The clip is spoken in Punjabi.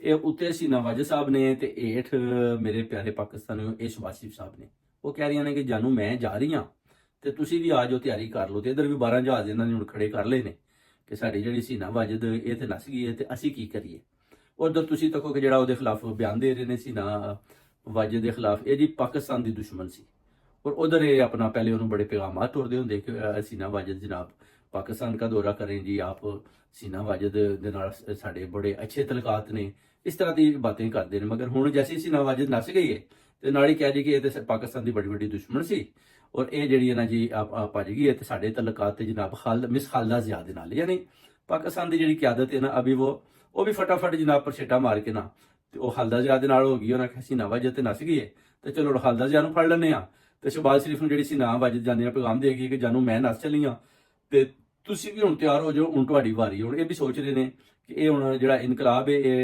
ਇਹ ਉੱਤੇ ਸੀਨਾ ਵਾਜਦ ਸਾਹਿਬ ਨੇ ਤੇ ਹੇਠ ਮੇਰੇ ਪਿਆਰੇ ਪਾਕਿਸਤਾਨੀਓ ਇਹ ਸ਼ਹਬਾਜ਼ ਸ਼ਰੀਫ ਸਾਹਿਬ ਨੇ। ਉਹ ਕਹਿ ਰਹੀਆਂ ਨੇ ਕਿ ਜਾਨੂ ਮੈਂ ਜਾ ਰਹੀ ਹਾਂ ਤੇ ਤੁਸੀਂ ਵੀ ਆ ਜਾਓ, ਤਿਆਰੀ ਕਰ ਲਓ। ਤੇ ਇਧਰ ਵੀ 12 ਜਹਾਜ਼ ਇਹਨਾਂ ਨੇ ਹੁਣ ਖੜੇ ਕਰ ਲਏ ਨੇ ਕਿ ਸਾਡੀ ਜਿਹੜੀ ਸੀਨਾ ਵਾਜਦ ਇਹ ਤੇ ਨਸ ਗਈ ਹੈ ਤੇ ਅਸੀਂ ਕੀ ਕਰੀਏ। ਉਧਰ ਤੁਸੀਂ ਤੱਕੋ ਕਿ ਜਿਹੜਾ ਉਹਦੇ ਖਿਲਾਫ ਬਿਆਨ ਦੇ ਰਹੇ ਨੇ ਸੀਨਾ ਵਾਜਦ ਦੇ ਖਿਲਾਫ, ਇਹ ਜੀ ਪਾਕਿਸਤਾਨ ਦੀ ਦੁਸ਼ਮਣ ਸੀ। और उधर ये अपना पहले उन्होंने बड़े पैगाम तुरते होंगे कि सीना वाजिद जनाब पाकिस्तान का दौरा करें जी, आप सीना वाजिद दे नाल साडे बड़े अच्छे तलकात ने, इस तरह की बातें करते हैं। मगर हुण जैसी सीना वाजिद नस गई है तो नाल ही कह जी कि ये तो पाकिस्तान की बड़ी बड़ी दुश्मन सी और ये जी है ना जी भज गई है तो साडे तलकात जनाब मिस खालदा जिया दे नाल, यानी पाकिस्तान की जी क्यादत है ना अभी वो भी फटाफट जनाब परछेटा मार के ना तो खालदा जिया दे नाल हो गई। उन्हें सीना वाजिद तो नस गई है तो चलो खालदा जिया नूं फड़ लैने आ ਤੇ ਸ਼ਹਬਾਜ਼ ਸ਼ਰੀਫ ਨੂੰ ਜਿਹੜੀ ਸੀ ਨਾ ਵਾਜਦ ਜਾਂਦੇ ਆ ਪੈਗਾਮ ਦੇ ਗਈ ਕਿ ਜਾਨੂ ਮੈਂ ਨੱਸ ਚੱਲੀ ਆ ਤੇ ਤੁਸੀਂ ਵੀ ਹੁਣ ਤਿਆਰ ਹੋ ਜਾਓ, ਹੁਣ ਤੁਹਾਡੀ ਵਾਰੀ। ਹੁਣ ਇਹ ਵੀ ਸੋਚ ਰਹੇ ਨੇ ਕਿ ਇਹ ਹੁਣ ਜਿਹੜਾ ਇਨਕਲਾਬ ਹੈ ਇਹ